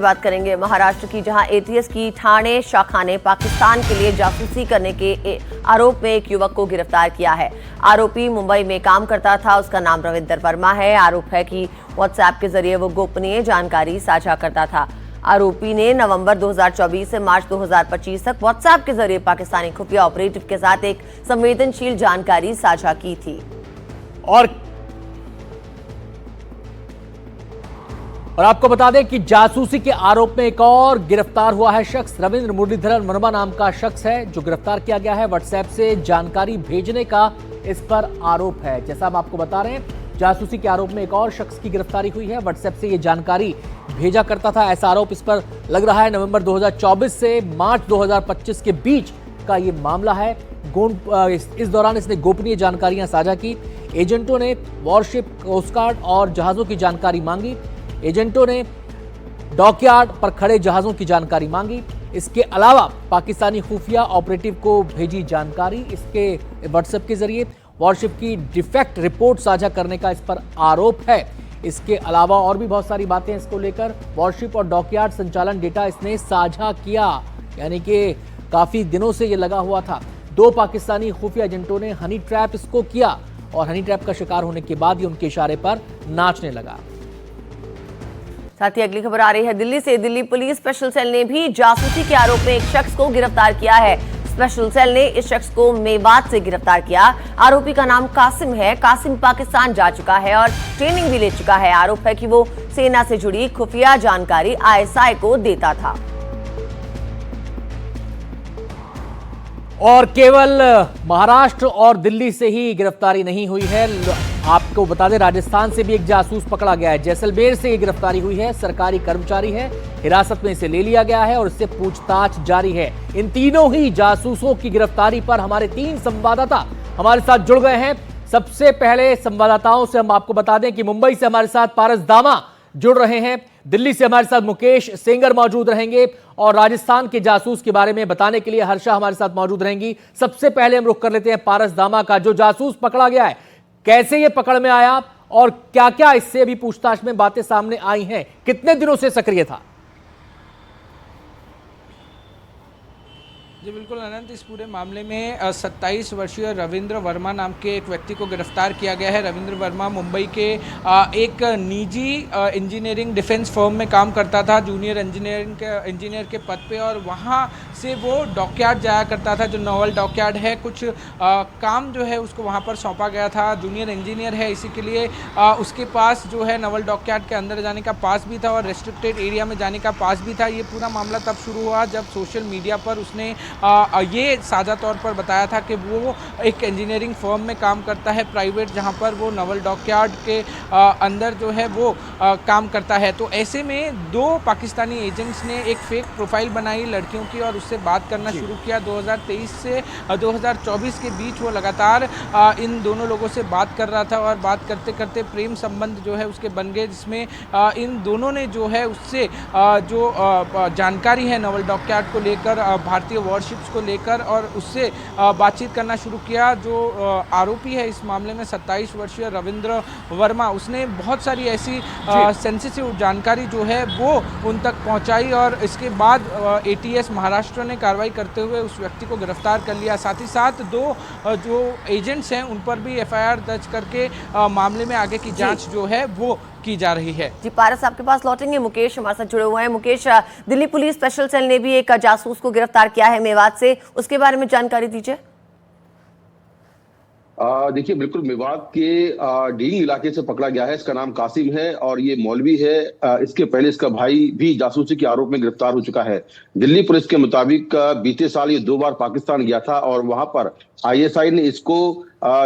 बात करेंगे महाराष्ट्र की, जहां एटीएस की ठाणे शाखा ने पाकिस्तान के लिए जासूसी करने के आरोप में एक युवक को गिरफ्तार किया है। आरोपी मुंबई में काम करता था। उसका नाम रविंद्र वर्मा है। आरोप है कि व्हाट्सएप के जरिए वो गोपनीय जानकारी साझा करता था। आरोपी ने नवंबर 2024 से मार्च 2025 तक व्हाट्सएप के जरिए पाकिस्तानी खुफिया ऑपरेटिव के साथ एक संवेदनशील जानकारी साझा की थी। और आपको बता दें कि जासूसी के आरोप में एक और गिरफ्तार हुआ है शख्स। रविंद्र मुरलीधरन वर्मा नाम का शख्स है जो गिरफ्तार किया गया है। व्हाट्सएप से जानकारी भेजने का इस पर आरोप है। जैसा हम आपको बता रहे हैं, जासूसी के आरोप में एक और शख्स की गिरफ्तारी हुई है। व्हाट्सएप से ये जानकारी भेजा करता था, ऐसा आरोप इस पर लग रहा है। नवंबर 2024 से मार्च 2025 के बीच का ये मामला है। इस दौरान इसने गोपनीय जानकारियां साझा की। एजेंटों ने वॉरशिप, कोस्ट गार्ड और जहाजों की जानकारी मांगी। एजेंटों ने डॉकयार्ड पर खड़े जहाजों की जानकारी मांगी। इसके अलावा पाकिस्तानी खुफिया ऑपरेटिव को भेजी जानकारी। इसके व्हाट्सएप के जरिए वॉरशिप की डिफेक्ट रिपोर्ट साझा करने का इस पर आरोप है। इसके अलावा और भी बहुत सारी बातें इसको लेकर। वॉरशिप और डॉकयार्ड संचालन डेटा इसने साझा किया, यानी कि काफी दिनों से ये लगा हुआ था। 2 पाकिस्तानी खुफिया एजेंटों ने हनी ट्रैप इसको किया और हनी ट्रैप का शिकार होने के बाद ही उनके इशारे पर नाचने लगा। साथ ही अगली खबर आ रही है दिल्ली से। दिल्ली पुलिस स्पेशल सेल ने भी जासूसी के आरोप में एक शख्स को गिरफ्तार किया है। स्पेशल सेल ने इस शख्स को मेवात से गिरफ्तार किया। आरोपी का नाम कासिम है। कासिम पाकिस्तान जा चुका है और ट्रेनिंग भी ले चुका है। आरोप है कि वो सेना से जुड़ी खुफिया जानकारी आईएसआई को देता था। और केवल महाराष्ट्र और दिल्ली से ही गिरफ्तारी नहीं हुई है। आपको बता दें, राजस्थान से भी एक जासूस पकड़ा गया है। जैसलमेर से ये गिरफ्तारी हुई है। सरकारी कर्मचारी है, हिरासत में इसे ले लिया गया है और इससे पूछताछ जारी है। इन तीनों ही जासूसों की गिरफ्तारी पर हमारे 3 संवाददाता हमारे साथ जुड़ गए हैं। सबसे पहले संवाददाताओं से हम आपको बता दें कि मुंबई से हमारे साथ पारस दामा जुड़ रहे हैं, दिल्ली से हमारे साथ मुकेश सेंगर मौजूद रहेंगे और राजस्थान के जासूस के बारे में बताने के लिए हर्षा हमारे साथ मौजूद रहेंगी। सबसे पहले हम रुख कर लेते हैं पारस दामा का। जो जासूस पकड़ा गया है, कैसे ये पकड़ में आया और क्या क्या इससे भी पूछताछ में बातें सामने आई हैं? कितने दिनों से सक्रिय था? जी बिल्कुल अनंत, इस पूरे मामले में 27 वर्षीय रविंद्र वर्मा नाम के एक व्यक्ति को गिरफ्तार किया गया है। रविंद्र वर्मा मुंबई के एक निजी इंजीनियरिंग डिफेंस फर्म में काम करता था, जूनियर इंजीनियर के पद पे, और वहाँ से वो डॉकयार्ड जाया करता था, जो नवल डॉकयार्ड है। कुछ काम जो है उसको वहाँ पर सौंपा गया था। जूनियर इंजीनियर है, इसी के लिए उसके पास जो है नवल डॉकयार्ड के अंदर जाने का पास भी था और रेस्ट्रिक्टेड एरिया में जाने का पास भी था। ये पूरा मामला तब शुरू हुआ जब सोशल मीडिया पर उसने ये साझा तौर पर बताया था कि वो एक इंजीनियरिंग फर्म में काम करता है प्राइवेट, जहां पर वो नवल डॉकयार्ड के अंदर जो है वो काम करता है। तो ऐसे में 2 पाकिस्तानी एजेंट्स ने एक फेक प्रोफाइल बनाई लड़कियों की और उससे बात करना शुरू किया। 2023 से 2024 के बीच वो लगातार इन दोनों लोगों से बात कर रहा था और बात करते करते प्रेम संबंध जो है उसके बन गए, जिसमें इन दोनों ने जो है उससे जो जानकारी है नवल डॉकयार्ड को लेकर, भारतीय वॉरशिप्स को लेकर, और उससे बातचीत करना शुरू किया। जो आरोपी है इस मामले में 27 वर्षीय रविंद्र वर्मा, उसने बहुत सारी ऐसी सेंसिटिव जानकारी जो है वो उन तक पहुंचाई और इसके बाद एटीएस महाराष्ट्र ने कार्रवाई करते हुए उस व्यक्ति को गिरफ्तार कर लिया। साथ ही साथ 2 जो एजेंट्स हैं उन पर भी एफआईआर दर्ज करके मामले में आगे की जांच जो है वो की जा रही है। जी पारस, आपके पास लौटेंगे। मुकेश हमारे साथ जुड़े हुए हैं। Mukesh, Delhi police special cell ने भी एक जासूस को गिरफ्तार किया है मेवात से, उसके बारे में जानकारी दीजिए। देखिए, बिल्कुल मेवात के डींग इलाके से पकड़ा गया है। इसका नाम कासिम है और ये मौलवी है। इसके पहले इसका भाई भी जासूसी के आरोप में गिरफ्तार हो चुका है। दिल्ली पुलिस के मुताबिक बीते साल ये 2 बार पाकिस्तान गया था और वहां पर आईएसआई ने इसको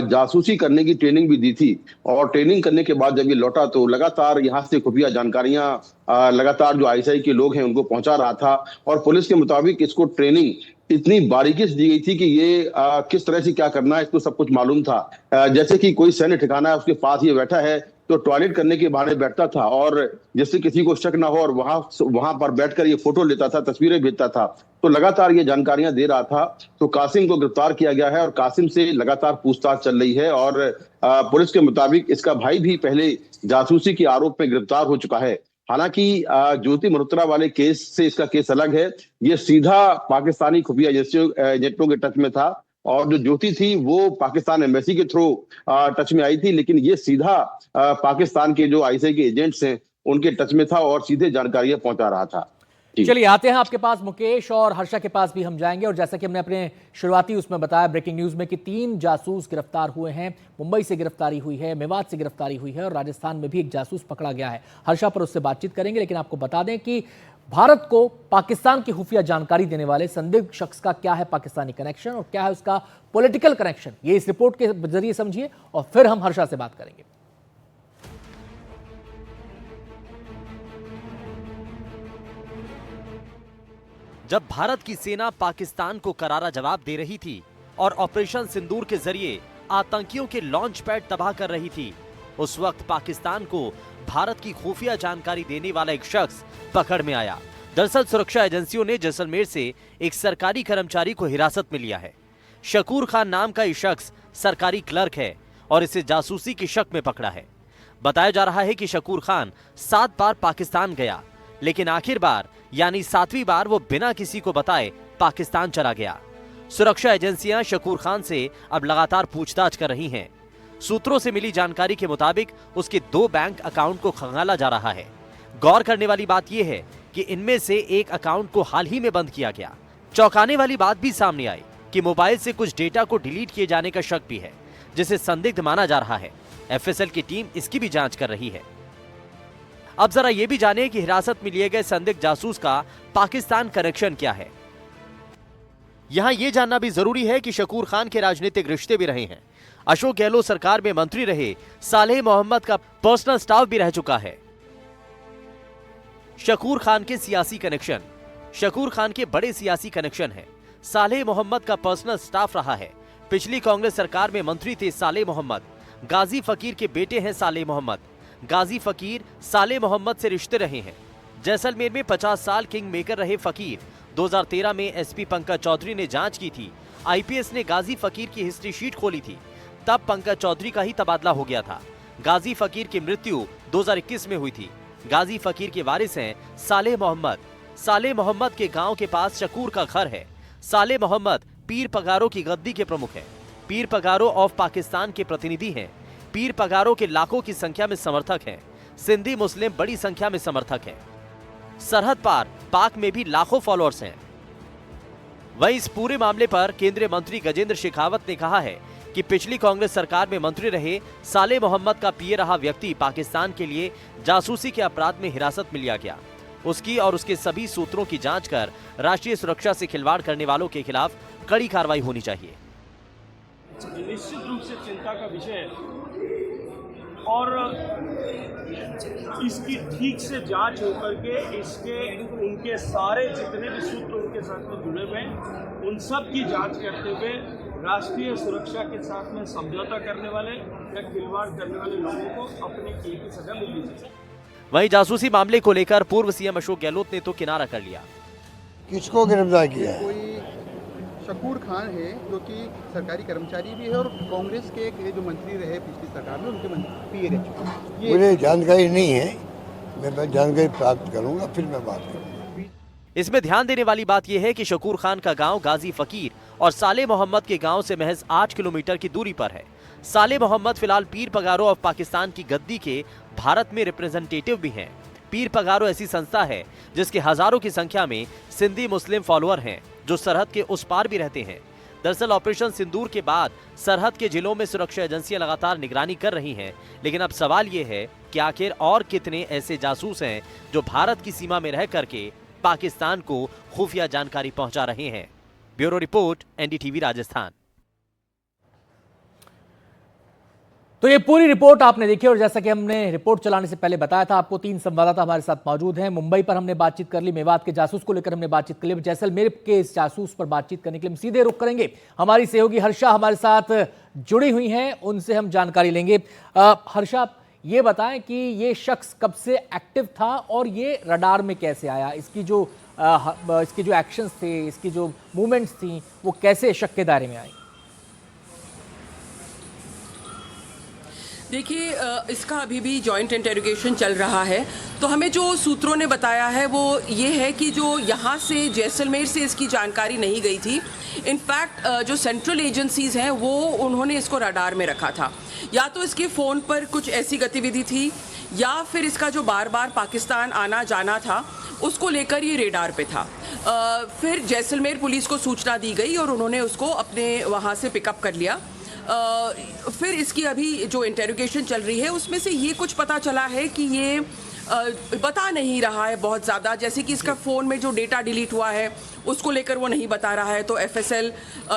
जासूसी करने की ट्रेनिंग भी दी थी और ट्रेनिंग करने के बाद जब ये लौटा तो लगातार यहाँ से खुफिया जानकारियां लगातार जो आईएसआई के लोग हैं उनको पहुंचा रहा था। और पुलिस के मुताबिक इसको ट्रेनिंग इतनी बारीकी से दी गई थी कि ये किस तरह से क्या करना है इसको सब कुछ मालूम था। जैसे कि कोई सैन्य ठिकाना है, उसके पास ये बैठा है तो टॉयलेट करने के बहाने बैठता था और जिससे किसी को शक ना हो और वहां पर बैठकर ये फोटो लेता था, तस्वीरें भेजता था। तो लगातार ये जानकारियां दे रहा था। तो कासिम को गिरफ्तार किया गया है और कासिम से लगातार पूछताछ चल रही है और पुलिस के मुताबिक इसका भाई भी पहले जासूसी के आरोप में गिरफ्तार हो चुका है। हालांकि ज्योति मल्होत्रा वाले केस से इसका केस अलग है। ये सीधा पाकिस्तानी खुफिया एजेंटों के टच में था, और जो ज्योति थी वो पाकिस्तान एम्बेसी के थ्रू टच में आई थी, लेकिन ये सीधा पाकिस्तान के जो आईएसआई के एजेंट्स हैं उनके टच में था और सीधे जानकारियां पहुंचा रहा था। चलिए आते हैं आपके पास मुकेश और हर्षा के पास भी हम जाएंगे। और जैसा कि हमने अपने शुरुआती उसमें बताया ब्रेकिंग न्यूज में कि 3 जासूस गिरफ्तार हुए हैं। मुंबई से गिरफ्तारी हुई है, मेवात से गिरफ्तारी हुई है और राजस्थान में भी एक जासूस पकड़ा गया है। हर्षा पर उससे बातचीत करेंगे, लेकिन आपको बता दें कि भारत को पाकिस्तान की खुफिया जानकारी देने वाले संदिग्ध शख्स का क्या है पाकिस्तानी कनेक्शन और क्या है उसका पॉलिटिकल कनेक्शन, ये इस रिपोर्ट के जरिए समझिए और फिर हम हर्षा से बात करेंगे। जब भारत की सेना पाकिस्तान को करारा जवाब दे रही थी और ऑपरेशन सिंदूर के जरिए आतंकियों के लॉन्च पैड तबाह कर रही थी, उस वक्त पाकिस्तान को भारत की खुफिया जानकारी देने वाला एक शख्स पकड़ में आया। दरअसल सुरक्षा एजेंसियों ने जैसलमेर से एक सरकारी कर्मचारी को हिरासत में लिया है। शकूर खान नाम का ये शख्स सरकारी क्लर्क है और इसे जासूसी के शक में पकड़ा है। बताया जा रहा है कि शकूर खान 7 बार पाकिस्तान गया, लेकिन आखिर बार यानी 7वीं बार वो बिना किसी को बताए पाकिस्तान चला गया। सुरक्षा एजेंसियां शकूर खान से अब लगातार पूछताछ कर रही हैं। सूत्रों से मिली जानकारी के मुताबिक उसके 2 बैंक अकाउंट को खंगाला जा रहा है। गौर करने वाली बात यह है कि इनमें से एक अकाउंट को हाल ही में बंद किया गया। चौंकाने वाली बात भी सामने आई कि मोबाइल से कुछ डेटा को डिलीट किए जाने का शक भी है, जिसे संदिग्ध माना जा रहा है। एफएसएल की टीम इसकी भी जांच कर रही है। अब जरा ये भी जानिए कि हिरासत में लिए गए संदिग्ध जासूस का पाकिस्तान कनेक्शन क्या है। यहां यह जानना भी जरूरी है कि शकूर खान के राजनीतिक रिश्ते भी रहे हैं। अशोक गहलोत सरकार में मंत्री रहे सालेह मोहम्मद का पर्सनल स्टाफ भी रह चुका है। शकूर खान के सियासी कनेक्शन। शकूर खान के बड़े सियासी कनेक्शन है। सालेह मोहम्मद का पर्सनल स्टाफ रहा है। पिछली कांग्रेस सरकार में मंत्री थे सालेह मोहम्मद। गाजी फकीर के बेटे हैं सालेह मोहम्मद। गाजी फकीर सालेह मोहम्मद से रिश्ते रहे हैं। जैसलमेर में 50 साल किंग मेकर रहे फकीर 2013 में एसपी पंकज चौधरी ने जांच की थी। आईपीएस ने गाजी फकीर की हिस्ट्री शीट खोली थी, तब पंकज चौधरी का ही तबादला हो गया था। गाजी फकीर की मृत्यु 2021 में हुई थी। गाजी फकीर के वारिस हैं सालेह मोहम्मद। सालेह मोहम्मद के गांव के पास शकूर का घर है। सालेह मोहम्मद पीर पगारों की गद्दी के प्रमुख हैं। पीर पगारों ऑफ पाकिस्तान के प्रतिनिधि हैं। पीर पगारों के लाखों की संख्या में समर्थक हैं। सिंधी मुस्लिम बड़ी संख्या में समर्थक हैं। सरहद पार पाक में भी लाखों फॉलोअर्स हैं। वहीं इस पूरे मामले पर केंद्रीय मंत्री गजेंद्र शेखावत ने कहा है कि पिछली कांग्रेस सरकार में मंत्री रहे सालेह मोहम्मद का पीए रहा व्यक्ति पाकिस्तान के लिए जासूसी के अपराध में हिरासत में लिया गया। उसकी और उसके सभी सूत्रों की जांच कर राष्ट्रीय सुरक्षा से खिलवाड़ करने वालों के खिलाफ कड़ी कार्रवाई होनी चाहिए। निश्चित रूप से चिंता का विषय है और इसकी ठीक से जांच होकर के इसके उनके सारे जितने भी सूत्र उनके साथ में जुड़े हुए हैं उन सब की जांच करते हुए राष्ट्रीय सुरक्षा के साथ में समझौता करने वाले या खिलवाड़ करने वाले लोगों को अपने एक ही सजा मिलनी चाहिए। वहीं जासूसी मामले को लेकर पूर्व सीएम अशोक गहलोत ने तो किनारा कर लिया। किसको गिरफ्तार किया है? कोई शकूर खान है जो कि सरकारी कर्मचारी भी है और कांग्रेस के एक जो मंत्री रहे पिछली सरकार में उनके पीए रह चुके हैं। मुझे जानकारी नहीं है, मैं जानकारी प्राप्त करूंगा फिर मैं बात करूंगा। इसमें ध्यान देने वाली बात यह है कि शकूर खान का गांव गाजी फकीर और सालेह मोहम्मद के गांव से महज 8 किलोमीटर की दूरी पर है। सालेह मोहम्मद फिलहाल पीर पगारों ऑफ पाकिस्तान की गद्दी के भारत में रिप्रेजेंटेटिव भी हैं। पीर पगारों ऐसी संस्था है जिसके हजारों की संख्या में सिंधी मुस्लिम फॉलोअर हैं जो सरहद के उस पार भी रहते हैं। दरअसल ऑपरेशन सिंदूर के बाद सरहद के जिलों में सुरक्षा एजेंसियां लगातार निगरानी कर रही हैं, लेकिन अब सवाल ये है कि आखिर और कितने ऐसे जासूस हैं जो भारत की सीमा में रह करके पाकिस्तान को खुफिया जानकारी पहुंचा रहे हैं। Bureau report, NDTV Rajasthan. तो ये पूरी रिपोर्ट आपने देखी और जैसा कि हमने रिपोर्ट चलाने से पहले बताया था आपको, 3 संवाददाता हमारे साथ मौजूद हैं। मुंबई पर हमने बातचीत कर ली, मेवात के जासूस को लेकर हमने बातचीत कर ली, जैसलमेर के इस जासूस पर बातचीत करने के लिए हम सीधे रुख करेंगे। हमारी सहयोगी हर्षा हमारे साथ जुड़ी हुई हैं, उनसे हम जानकारी लेंगे। हर्षा, ये बताएं कि ये शख्स कब से एक्टिव था और ये रडार में कैसे आया? इसकी जो एक्शंस थे, इसकी जो मूवमेंट्स थी, वो कैसे शक के दायरे में आई? देखिए इसका अभी भी जॉइंट इंटेरोगेशन चल रहा है। तो हमें जो सूत्रों ने बताया है वो ये है कि जो यहाँ से जैसलमेर से इसकी जानकारी नहीं गई थी। इनफैक्ट जो सेंट्रल एजेंसीज हैं वो उन्होंने इसको रडार में रखा था। या तो इसके फ़ोन पर कुछ ऐसी गतिविधि थी या फिर इसका जो बार बार पाकिस्तान आना जाना था उसको लेकर ये रेडार पे था। फिर जैसलमेर पुलिस को सूचना दी गई और उन्होंने उसको अपने वहाँ से पिकअप कर लिया। फिर इसकी अभी जो इंटेरोगेशन चल रही है उसमें से ये कुछ पता चला है कि ये बता नहीं रहा है बहुत ज़्यादा, जैसे कि इसका फ़ोन में जो डेटा डिलीट हुआ है उसको लेकर वो नहीं बता रहा है, तो एफएसएल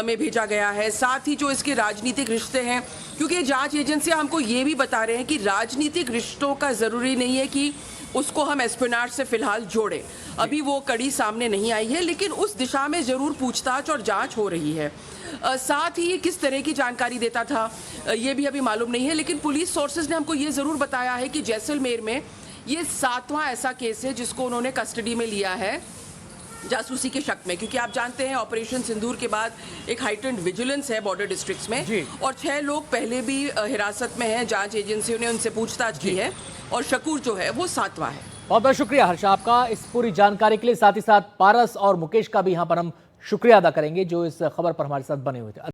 में भेजा गया है। साथ ही जो इसके राजनीतिक रिश्ते हैं, क्योंकि जांच एजेंसियां हमको ये भी बता रहे हैं कि राजनीतिक रिश्तों का ज़रूरी नहीं है कि उसको हम एस्पिनाज से फिलहाल जोड़ें। अभी वो कड़ी सामने नहीं आई है, लेकिन उस दिशा में ज़रूर पूछताछ और जांच हो रही है। साथ ही ये किस तरह की जानकारी देता था ये भी अभी मालूम नहीं है, लेकिन पुलिस सोर्सेज ने हमको ये ज़रूर बताया है कि जैसलमेर में ये 7वां ऐसा केस है जिसको उन्होंने कस्टडी में लिया है जासूसी के शक में, क्योंकि आप जानते हैं ऑपरेशन सिंदूर के बाद एक हाइटेंड विजिलेंस है बॉर्डर डिस्ट्रिक्ट्स में और 6 लोग पहले भी हिरासत में हैं। जांच एजेंसियों ने उनसे पूछताछ की है और शकूर जो है वो 7वां है। बहुत बहुत शुक्रिया हर्षा आपका इस पूरी जानकारी के लिए। साथ ही साथ पारस और मुकेश का भी यहाँ पर हम शुक्रिया अदा करेंगे जो इस खबर पर हमारे साथ बने हुए थे।